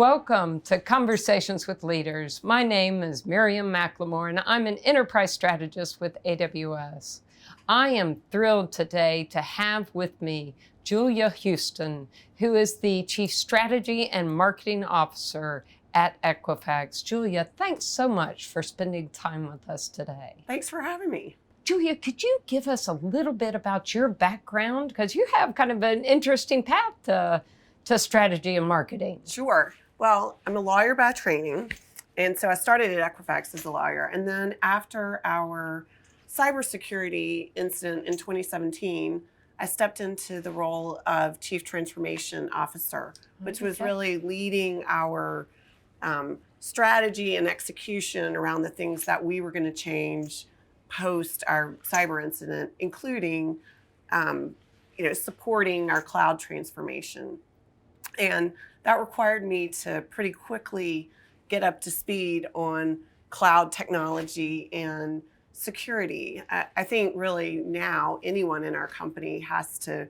Welcome to Conversations with Leaders. My name is Miriam McLemore, and I'm an enterprise strategist with AWS. I am thrilled today to have with me Julia Houston, who is the Chief Strategy and Marketing Officer at Equifax. Julia, thanks so much for spending time with us today. Thanks for having me. Julia, could you give us a little bit about your background? Because you have kind of an interesting path to strategy and marketing. Sure. Well, I'm a lawyer by training, and so I started at Equifax as a lawyer. And then after our cybersecurity incident in 2017, I stepped into the role of Chief Transformation Officer, which was really leading our strategy and execution around the things that we were going to change post our cyber incident, including supporting our cloud transformation. And that required me to pretty quickly get up to speed on cloud technology and security. I think really now anyone in our company has to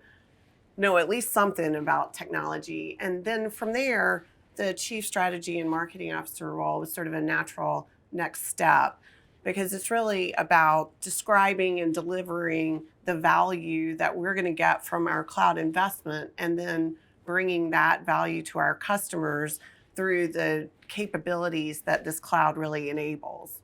know at least something about technology. And then from there, the Chief Strategy and Marketing Officer role was sort of a natural next step, because it's really about describing and delivering the value that we're going to get from our cloud investment, and then bringing that value to our customers through the capabilities that this cloud really enables.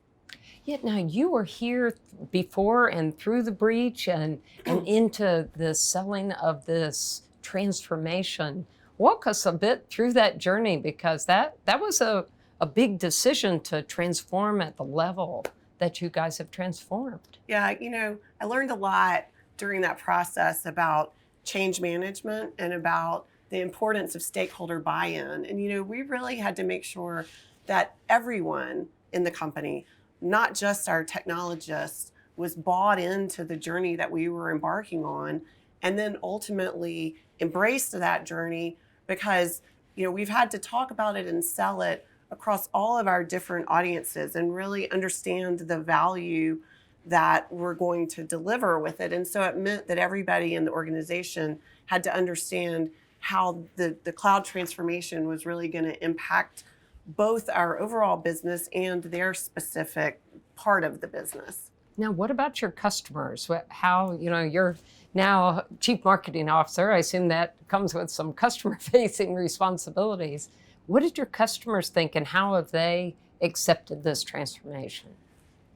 Yeah, now you were here before and through the breach and into the selling of this transformation. Walk us a bit through that journey, because that was a big decision to transform at the level that you guys have transformed. Yeah, I learned a lot during that process about change management and about the importance of stakeholder buy-in. And, we really had to make sure that everyone in the company, not just our technologists, was bought into the journey that we were embarking on, and then ultimately embraced that journey, because, we've had to talk about it and sell it across all of our different audiences and really understand the value that we're going to deliver with it. And so it meant that everybody in the organization had to understand how the cloud transformation was really going to impact both our overall business and their specific part of the business. Now, what about your customers? How, you're now Chief Marketing Officer. I assume that comes with some customer-facing responsibilities. What did your customers think, and how have they accepted this transformation?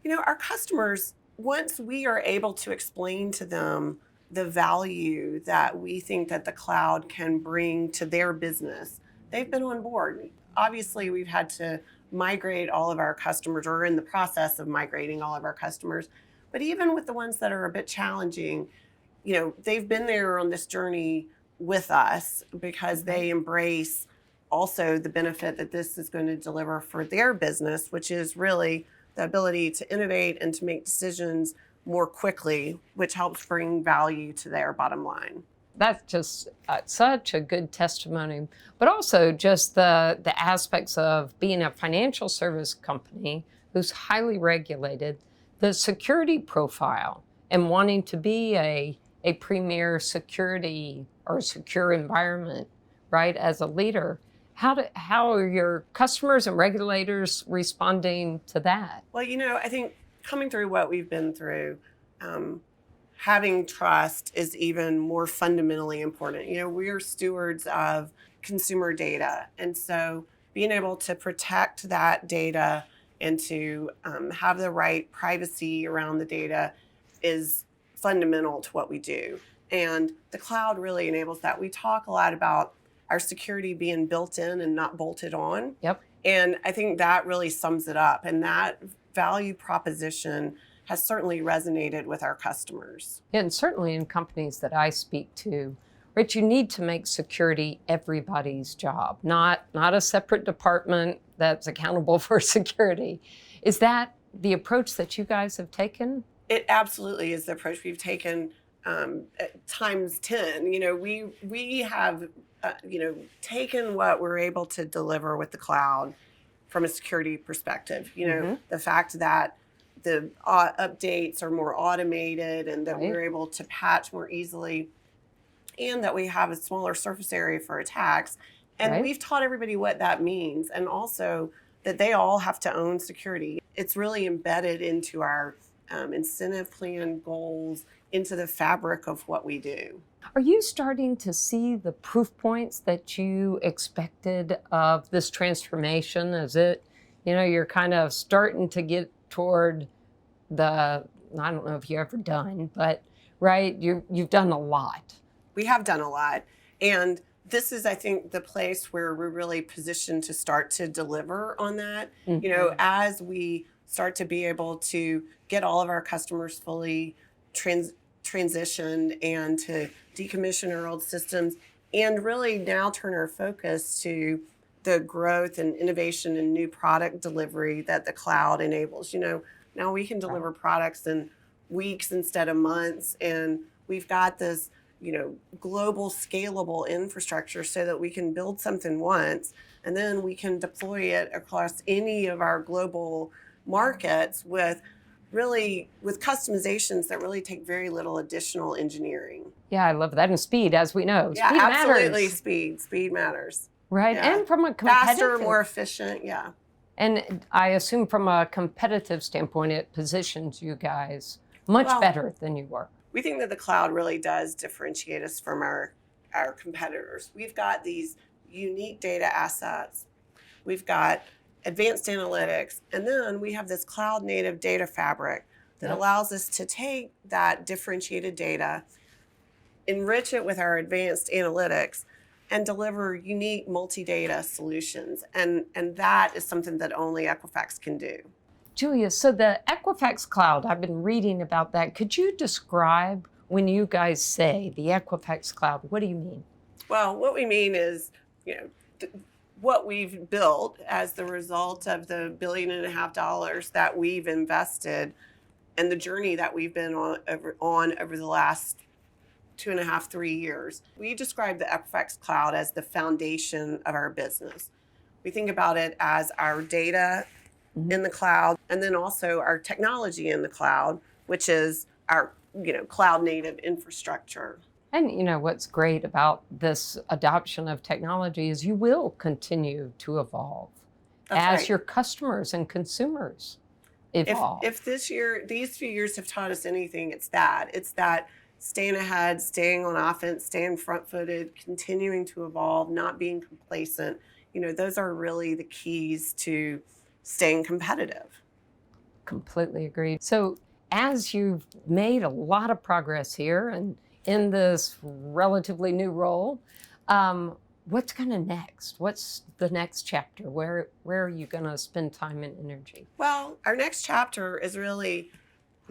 Our customers, once we are able to explain to them the value that we think that the cloud can bring to their business, they've been on board. Obviously, we've had to migrate all of our customers, or in the process of migrating all of our customers. But even with the ones that are a bit challenging, they've been there on this journey with us, because they embrace also the benefit that this is going to deliver for their business, which is really the ability to innovate and to make decisions more quickly, which helps bring value to their bottom line. That's just such a good testimony, but also just the aspects of being a financial service company who's highly regulated, the security profile, and wanting to be a premier security or secure environment, right, as a leader. How are your customers and regulators responding to that? Well, I think coming through what we've been through, having trust is even more fundamentally important. We are stewards of consumer data. And so being able to protect that data and to have the right privacy around the data is fundamental to what we do. And the cloud really enables that. We talk a lot about our security being built in and not bolted on. Yep. And I think that really sums it up. And that value proposition has certainly resonated with our customers. Yeah, and certainly in companies that I speak to, Rich, you need to make security everybody's job, not a separate department that's accountable for security. Is that the approach that you guys have taken? It absolutely is the approach we've taken times 10. We have taken what we're able to deliver with the cloud from a security perspective. The fact that the updates are more automated and that we're able to patch more easily, and that we have a smaller surface area for attacks, And right? we've taught everybody what that means, and also that they all have to own security. It's really embedded into our incentive plan goals, into the fabric of what we do. Are you starting to see the proof points that you expected of this transformation? Is it, you're kind of starting to get toward the, I don't know if you're ever done, but right, you've done a lot. We have done a lot. And this is, I think, the place where we're really positioned to start to deliver on that. As we start to be able to get all of our customers fully transitioned and to decommission our old systems, and really now turn our focus to the growth and innovation and new product delivery that the cloud enables. Now we can deliver products in weeks instead of months, and we've got this global scalable infrastructure so that we can build something once and then we can deploy it across any of our global markets with customizations that really take very little additional engineering. Yeah, I love that. And speed, as we know. Yeah, speed absolutely. matters. Speed matters. Right. Yeah. And from a competitive... Faster, more efficient. Yeah. And I assume from a competitive standpoint, it positions you guys much better than you were. We think that the cloud really does differentiate us from our competitors. We've got these unique data assets. We've got advanced analytics. And then we have this cloud native data fabric that allows us to take that differentiated data, enrich it with our advanced analytics, and deliver unique multi-data solutions. And that is something that only Equifax can do. Julia, so the Equifax Cloud, I've been reading about that. Could you describe when you guys say the Equifax Cloud, what do you mean? Well, what we mean is, what we've built as the result of the $1.5 billion that we've invested and the journey that we've been on over the last 2.5, 3 years. We describe the Equifax Cloud as the foundation of our business. We think about it as our data in the cloud, and then also our technology in the cloud, which is our cloud native infrastructure. And what's great about this adoption of technology is you will continue to evolve as your customers and consumers evolve. If these few years have taught us anything, it's that staying ahead, staying on offense, staying front-footed, continuing to evolve, not being complacent. Those are really the keys to staying competitive. Completely agreed. So as you've made a lot of progress here and in this relatively new role, what's kind of next? What's the next chapter? Where are you going to spend time and energy? Well, our next chapter is really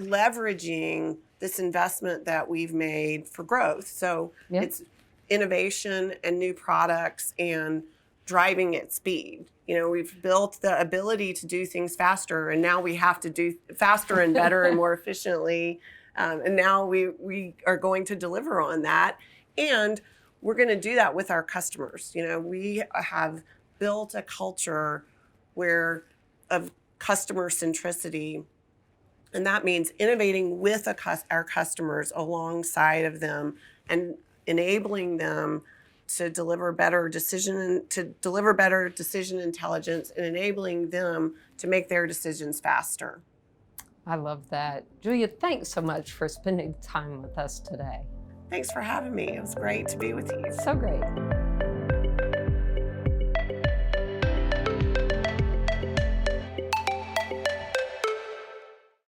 leveraging this investment that we've made for growth. So it's innovation and new products and driving at speed. We've built the ability to do things faster, and now we have to do faster and better and more efficiently. And now we are going to deliver on that. And we're going to do that with our customers. We have built a culture of customer centricity. And that means innovating with our customers alongside of them and enabling them to deliver better decision intelligence and enabling them to make their decisions faster. I love that. Julia, thanks so much for spending time with us today. Thanks for having me. It was great to be with you. So great.